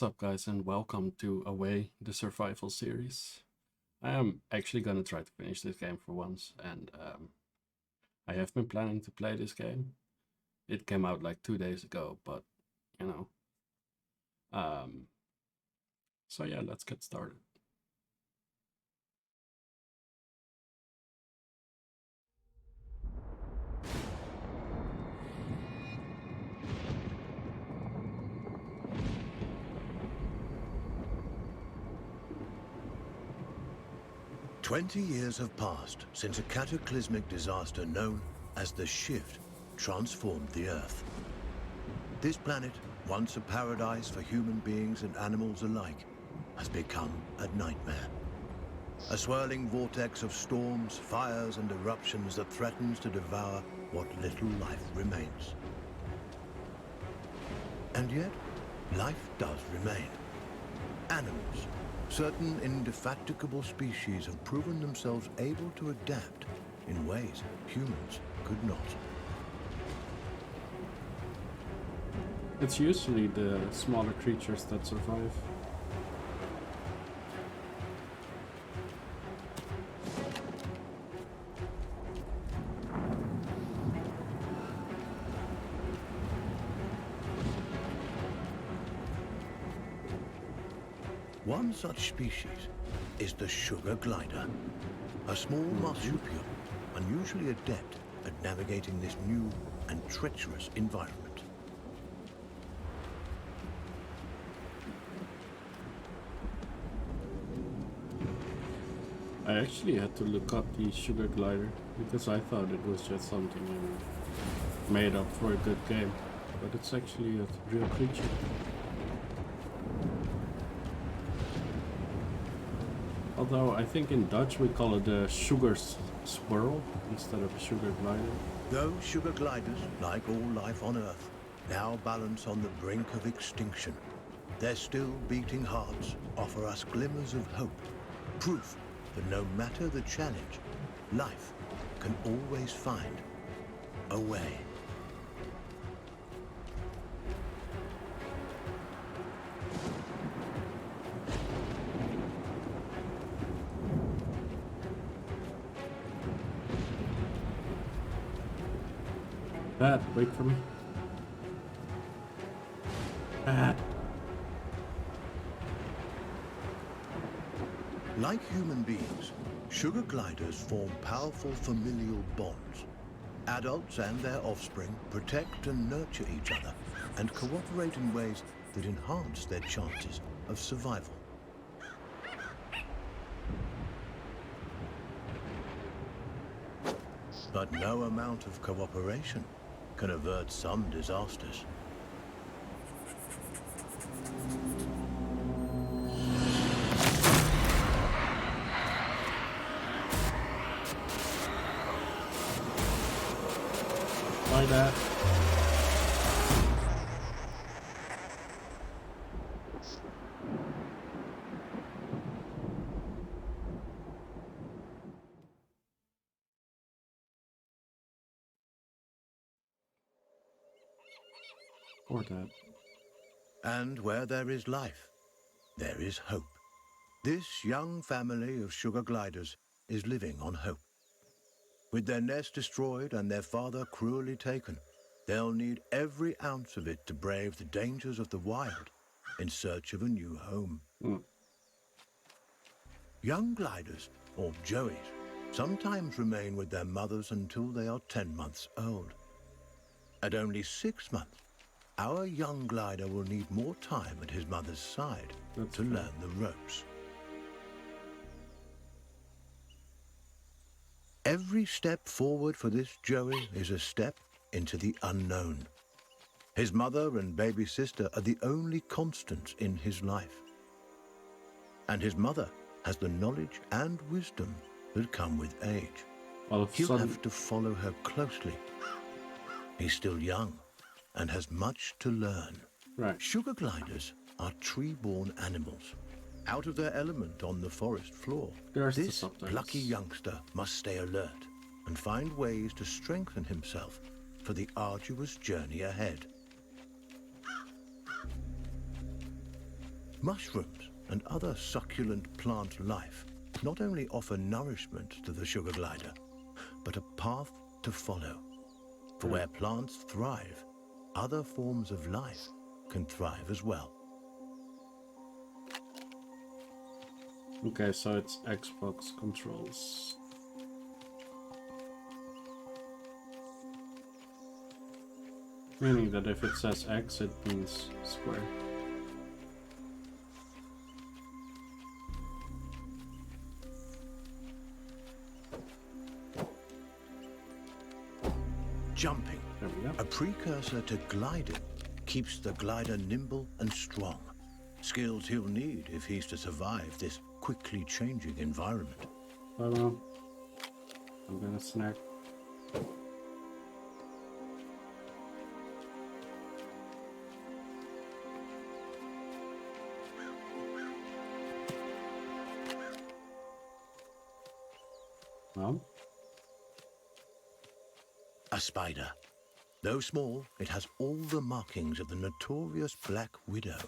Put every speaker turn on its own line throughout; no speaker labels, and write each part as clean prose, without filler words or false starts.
What's up, guys, and welcome to Away, the survival series. I am actually gonna try to finish this game for once, and I have been planning to play this game. It came out like 2 days ago, but you know. So yeah, let's get started.
"20 years have passed since a cataclysmic disaster known as the Shift transformed the Earth. This planet, once a paradise for human beings and animals alike, has become a nightmare. A swirling vortex of storms, fires, and eruptions that threatens to devour what little life remains. And yet, life does remain. Animals. Certain indefatigable species have proven themselves able to adapt in ways humans could not.
It's usually the smaller creatures that survive.
One such species is the sugar glider, a small marsupial unusually adept at navigating this new and treacherous environment.
I actually had to look up the sugar glider because I thought it was just something made up for a good game, but it's actually a real creature. Although I think in Dutch we call it a sugar squirrel instead of a sugar glider.
Those sugar gliders, like all life on Earth, now balance on the brink of extinction. Their still beating hearts offer us glimmers of hope, proof that no matter the challenge, life can always find a way.
Dad, wait for me. Dad.
Like human beings, sugar gliders form powerful familial bonds. Adults and their offspring protect and nurture each other and cooperate in ways that enhance their chances of survival. But no amount of cooperation can avert some disasters.
Bye, Dad. Or Dad.
And where there is life, there is hope. This young family of sugar gliders is living on hope. With their nest destroyed and their father cruelly taken, they'll need every ounce of it to brave the dangers of the wild in search of a new home. Young gliders, or joeys, sometimes remain with their mothers until they are 10 months old. At only 6 months, our young glider will need more time at his mother's side to learn the ropes. Every step forward for this Joey is a step into the unknown. His mother and baby sister are the only constants in his life. And his mother has the knowledge and wisdom that come with age. He'll have to follow her closely. He's still young and has much to learn.
Right.
Sugar gliders are tree-born animals, out of their element on the forest floor. This plucky youngster must stay alert and find ways to strengthen himself for the arduous journey ahead. Mushrooms and other succulent plant life not only offer nourishment to the sugar glider, but a path to follow. For where plants thrive, other forms of life can thrive as well.
Okay, so it's Xbox controls. Meaning that if it says X, it means square.
Jumping,
There we go.
a precursor to gliding, keeps the glider nimble and strong. Skills he'll need if he's to survive this quickly changing environment.
Hold on. I'm gonna snack. Well,
A spider. Though small, it has all the markings of the notorious Black Widow.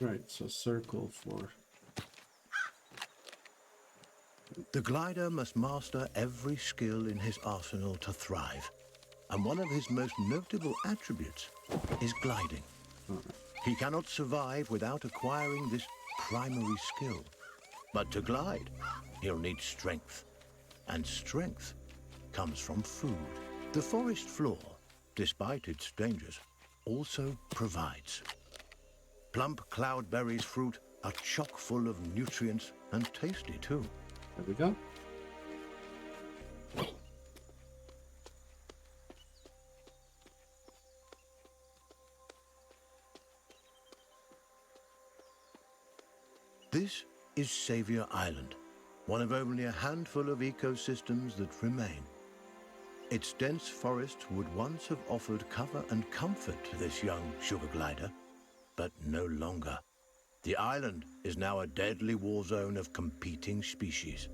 right, so circle for...
The glider must master every skill in his arsenal to thrive. And one of his most notable attributes is gliding. He cannot survive without acquiring this primary skill. But to glide, he'll need strength. And strength comes from food. The forest floor, despite its dangers, also provides. Plump cloudberries fruit are chock full of nutrients and tasty too.
There we go.
This is Savior Island, one of only a handful of ecosystems that remain. Its dense forest would once have offered cover and comfort to this young sugar glider, but no longer. The island is now a deadly war zone of competing species.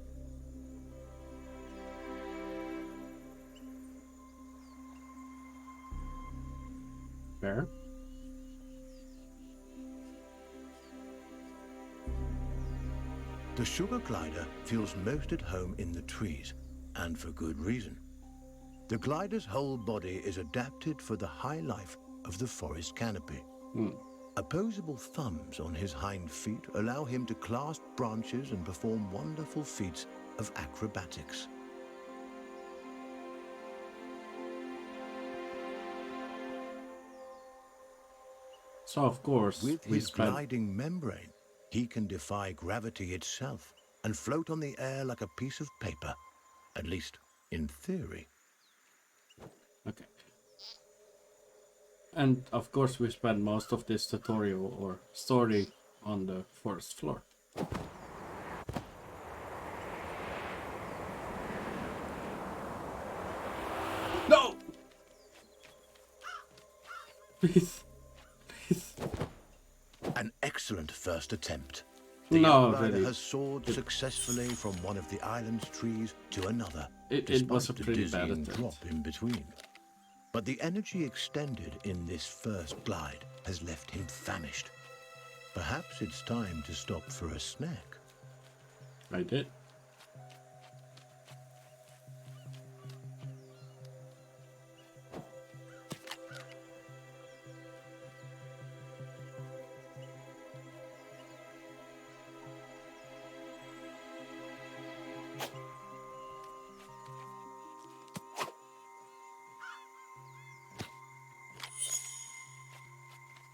Fair.
The sugar glider feels most at home in the trees, and for good reason. The glider's whole body is adapted for the high life of the forest canopy. Opposable thumbs on his hind feet allow him to clasp branches and perform wonderful feats of acrobatics.
So of course,
With
we
his
spent...
gliding membrane, he can defy gravity itself and float on the air like a piece of paper, at least in theory.
Okay. And of course we spent most of this tutorial or story on the forest floor. No! Please. Please.
An excellent first attempt. The
No,
young glider
really.
has soared successfully from one of the island's trees to another,
It was a
despite the
pretty bad
dizzying
attempt.
drop in between. But the energy extended in this first glide has left him famished. Perhaps it's time to stop for a snack.
I did.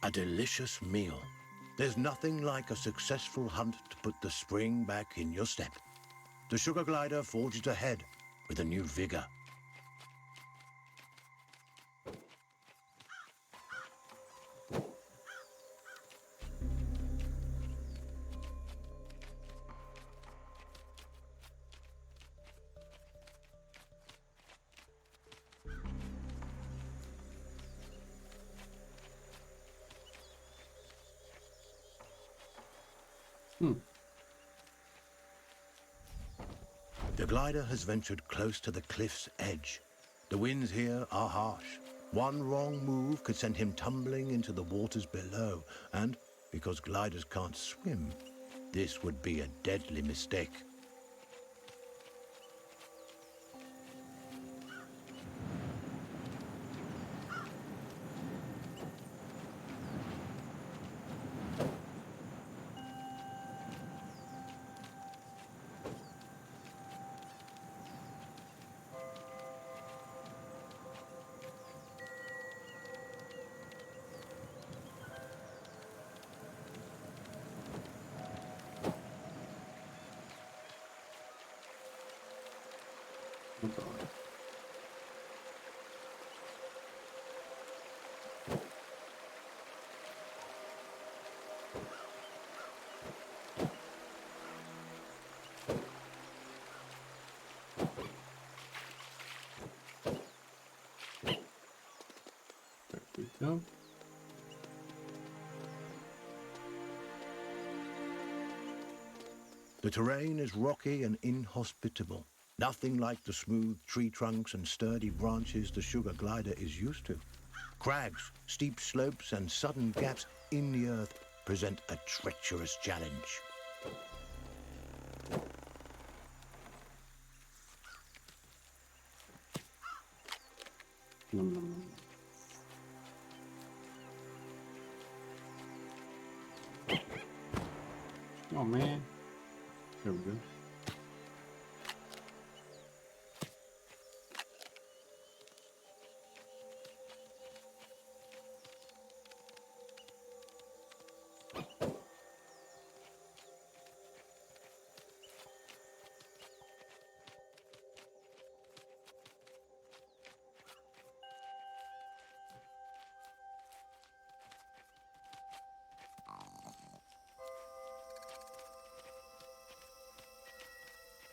A delicious meal. There's nothing like a successful hunt to put the spring back in your step. The sugar glider forges ahead with a new vigor. The glider has ventured close to the cliff's edge. The winds here are harsh. One wrong move could send him tumbling into the waters below, and because gliders can't swim, this would be a deadly mistake.
Okay. There we go.
The terrain is rocky and inhospitable. Nothing like the smooth tree trunks and sturdy branches the sugar glider is used to. Crags, steep slopes, and sudden gaps in the earth present a treacherous challenge.
Nom, nom, nom. Oh man. There we go.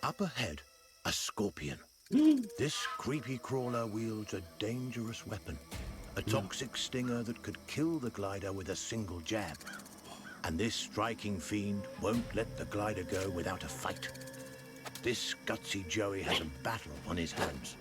Up ahead, a scorpion. This creepy crawler wields a dangerous weapon, a toxic stinger that could kill the glider with a single jab. And this striking fiend won't let the glider go without a fight. This gutsy Joey has a battle on his hands.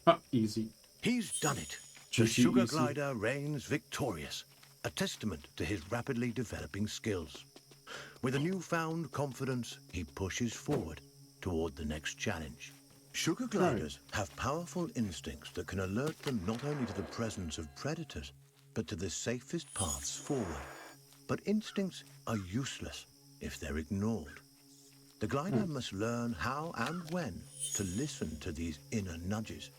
Ah, easy.
He's done it. The
Juicy,
sugar
easy.
glider reigns victorious, a testament to his rapidly developing skills. With a newfound confidence, he pushes forward toward the next challenge. Sugar gliders have powerful instincts that can alert them not only to the presence of predators, but to the safest paths forward. But instincts are useless if they're ignored. The glider must learn how and when to listen to these inner nudges.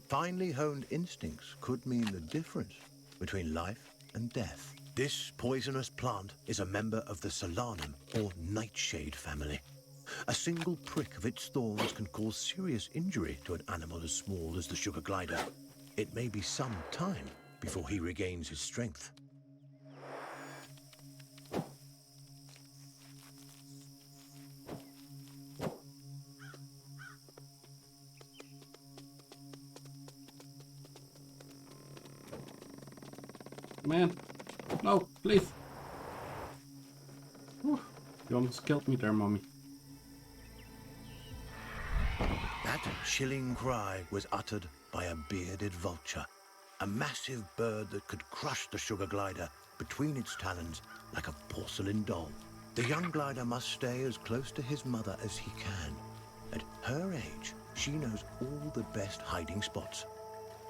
Finely honed instincts could mean the difference between life and death. This poisonous plant is a member of the Solanum or nightshade family. A single prick of its thorns can cause serious injury to an animal as small as the sugar glider. It may be some time before he regains his strength.
Man. No, please. Whew. You almost killed me there, mommy.
That chilling cry was uttered by a bearded vulture, a massive bird that could crush the sugar glider between its talons like a porcelain doll. The young glider must stay as close to his mother as he can. At her age, she knows all the best hiding spots,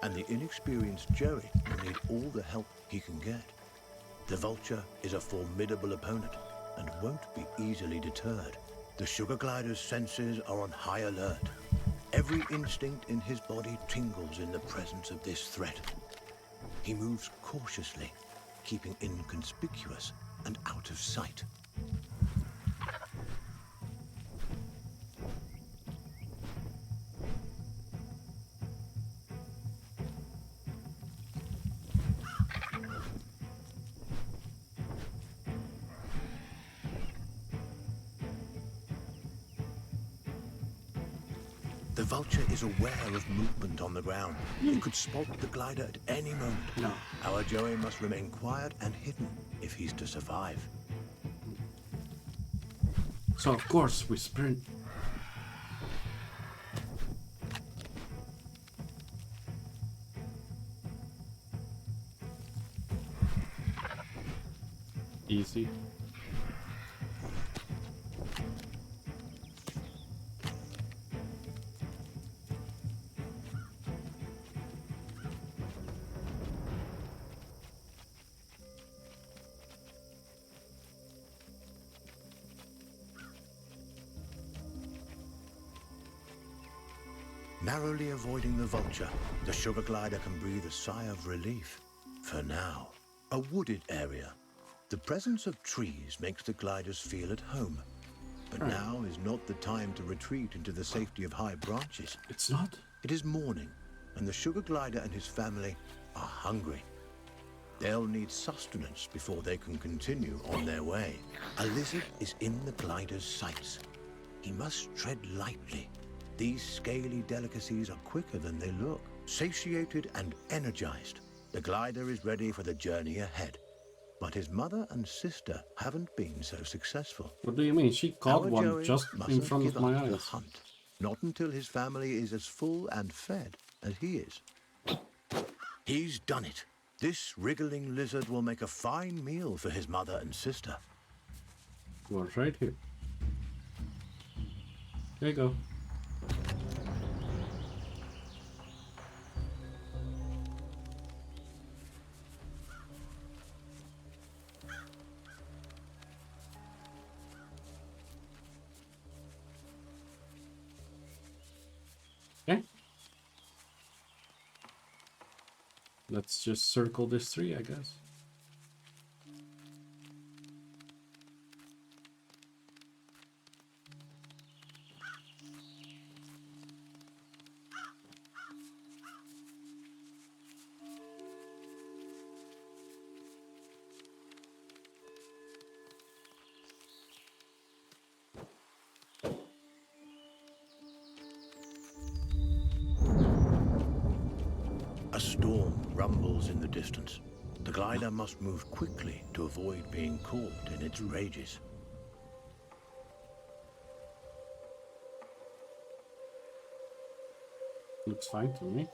and the inexperienced Joey will need all the help he can get. The vulture is a formidable opponent and won't be easily deterred. The sugar glider's senses are on high alert. Every instinct in his body tingles in the presence of this threat. He moves cautiously, keeping inconspicuous and out of sight. The vulture is aware of movement on the ground. It could spot the glider at any moment.
No.
Our Joey must remain quiet and hidden if he's to survive.
So of course we sprint. Easy.
Narrowly avoiding the vulture, the sugar glider can breathe a sigh of relief. For now, a wooded area. The presence of trees makes the gliders feel at home. But now is not the time to retreat into the safety of high branches.
It's not?
It is morning, and the sugar glider and his family are hungry. They'll need sustenance before they can continue on their way. A lizard is in the glider's sights. He must tread lightly. These scaly delicacies are quicker than they look. Satiated and energized, the glider is ready for the journey ahead. But his mother and sister haven't been so successful.
What do you mean? She caught
Our
one
Joey
just in
mustn't
front
give
of my
up the
eyes.
hunt. Not until his family is as full and fed as he is. He's done it. This wriggling lizard will make a fine meal for his mother and sister.
Was right here. There you go. Okay. Let's just circle this tree, I guess.
A storm rumbles in the distance. The glider must move quickly to avoid being caught in its rages.
Looks fine to me.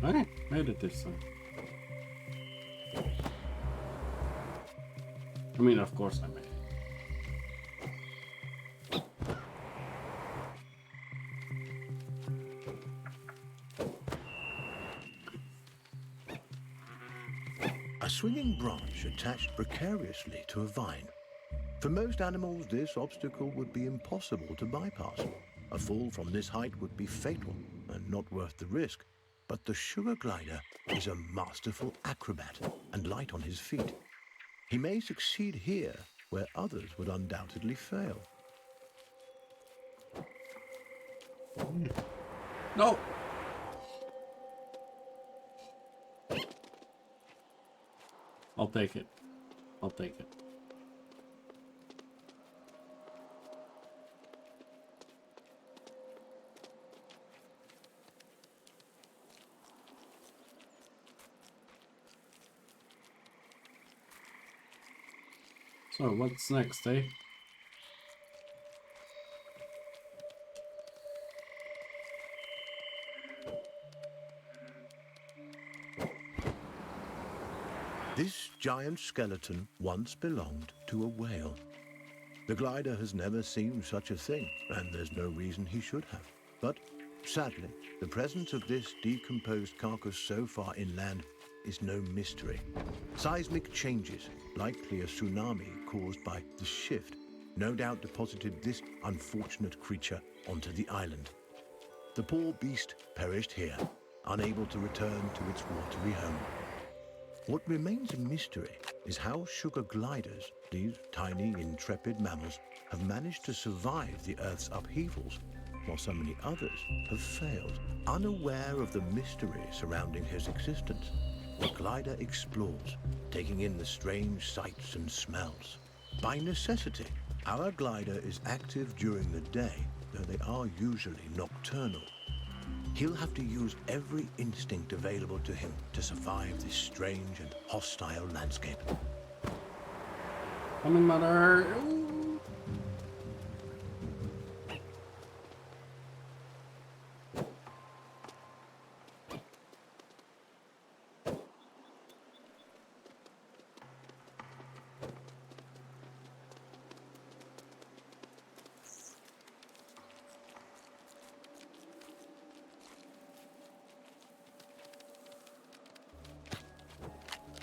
Okay, made it this time. I mean, of course I made it.
A swinging branch attached precariously to a vine. For most animals, this obstacle would be impossible to bypass. A fall from this height would be fatal and not worth the risk. But the sugar glider is a masterful acrobat and light on his feet. He may succeed here where others would undoubtedly fail.
No! I'll take it. I'll take it. So, what's next, eh?
This giant skeleton once belonged to a whale. The glider has never seen such a thing, and there's no reason he should have. But sadly, the presence of this decomposed carcass so far inland is no mystery. Seismic changes, likely a tsunami caused by the shift, no doubt deposited this unfortunate creature onto the island. The poor beast perished here, unable to return to its watery home. What remains a mystery is how sugar gliders, these tiny, intrepid mammals, have managed to survive the Earth's upheavals, while so many others have failed. Unaware of the mystery surrounding his existence, the glider explores, taking in the strange sights and smells. By necessity, Our glider is active during the day, though they are usually nocturnal. He'll have to use every instinct available to him to survive this strange and hostile landscape.
Coming, mother!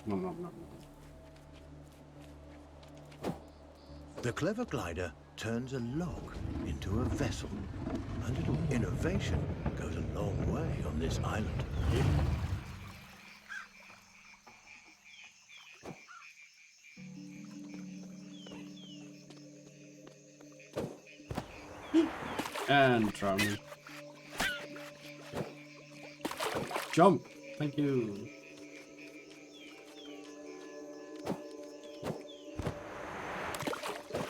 No.
The clever glider turns a log into a vessel. A little innovation goes a long way on this island.
And drowning. Jump! Thank you.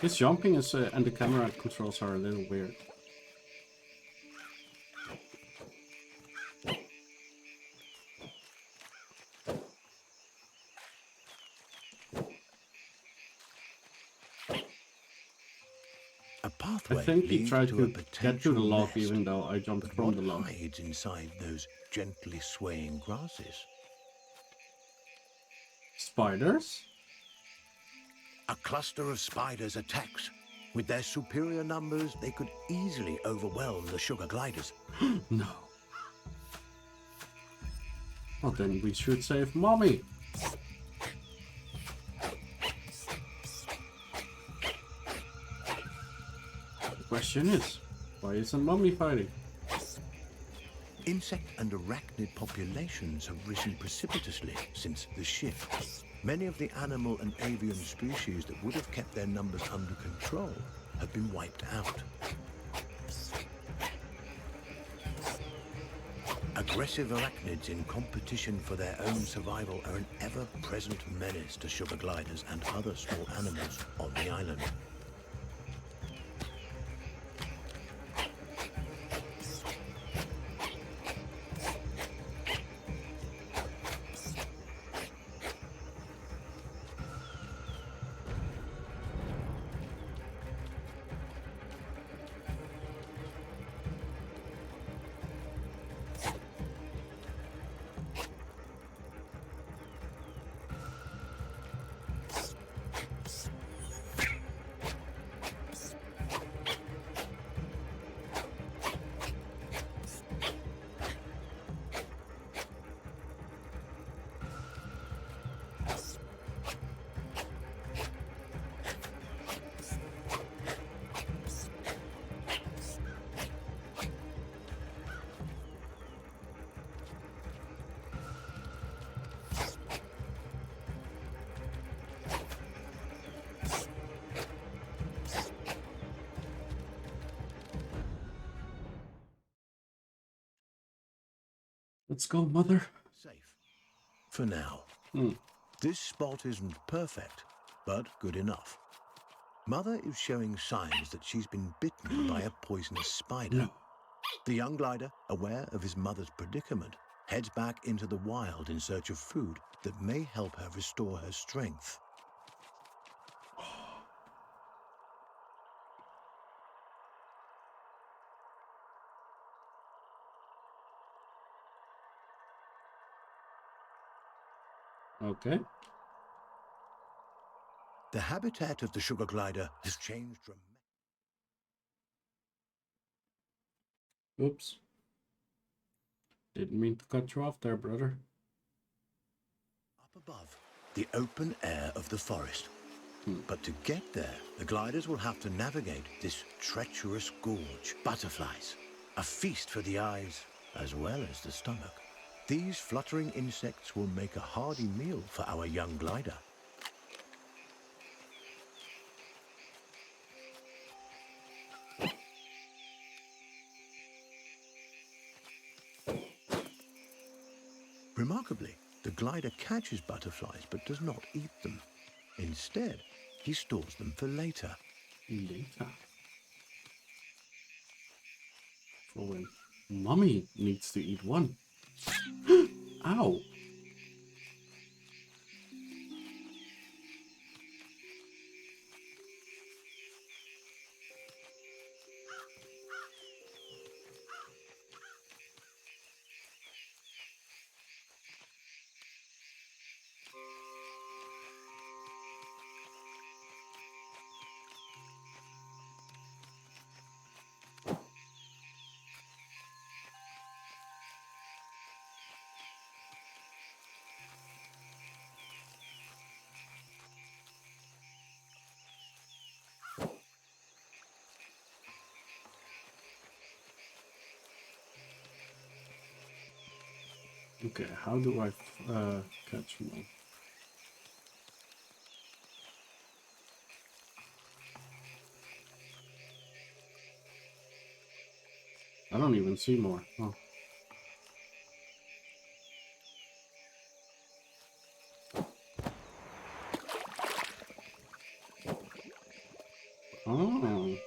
This jumping is and the camera controls are a little weird.
A pathway
I think he
leads
tried
to
to
a
get to
potential
the log
nest.
even though I jumped
But
from
what
the log.
hides inside those gently swaying grasses?
Spiders?
A cluster of spiders attacks. With their superior numbers, they could easily overwhelm the sugar gliders.
No. Well, then we should save Mommy. The question is, why isn't Mommy fighting?
Insect and arachnid populations have risen precipitously since the shift. Many of the animal and avian species that would have kept their numbers under control have been wiped out. Aggressive arachnids in competition for their own survival are an ever-present menace to sugar gliders and other small animals on the island.
Let's go, Mother.
Safe. For now.
Hmm.
This spot isn't perfect, but good enough. Mother is showing signs that she's been bitten by a poisonous spider.
No.
The young glider, aware of his mother's predicament, heads back into the wild in search of food that may help her restore her strength.
Okay.
The habitat of the sugar glider has changed dramatically.
Oops. Didn't mean to cut you off there, brother.
Up above, the open air of the forest. But to get there, the gliders will have to navigate this treacherous gorge. Butterflies, a feast for the eyes as well as the stomach. These fluttering insects will make a hearty meal for our young glider. Remarkably, the glider catches butterflies but does not eat them. Instead, he stores them for later.
Data. For when mommy needs to eat one. Ow! Okay, how do I catch mom? I don't even see more. Oh. Oh.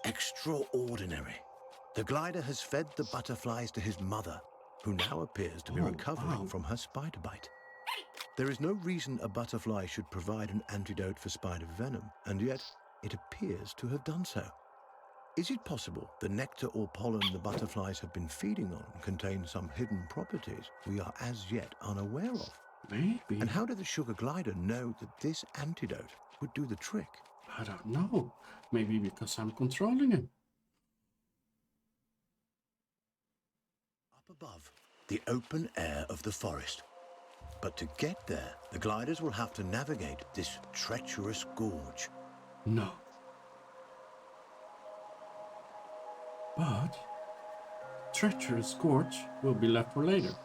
Extraordinary. The glider has fed the butterflies to his mother, who now appears to be
Oh,
recovering
wow.
from her spider bite. There is no reason a butterfly should provide an antidote for spider venom, and yet it appears to have done so. Is it possible the nectar or pollen the butterflies have been feeding on contains some hidden properties we are as yet unaware of?
Maybe.
And how did the sugar glider know that this antidote would do the trick?
I don't know. Maybe because I'm controlling him.
Up above, the open air of the forest. But to get there, the gliders will have to navigate this treacherous gorge.
No. But treacherous gorge will be left for later.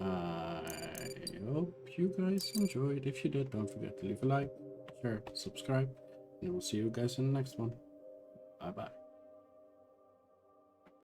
I hope you guys enjoyed. If you did, don't forget to leave a like, share, subscribe, and we'll see you guys in the next one. Bye bye.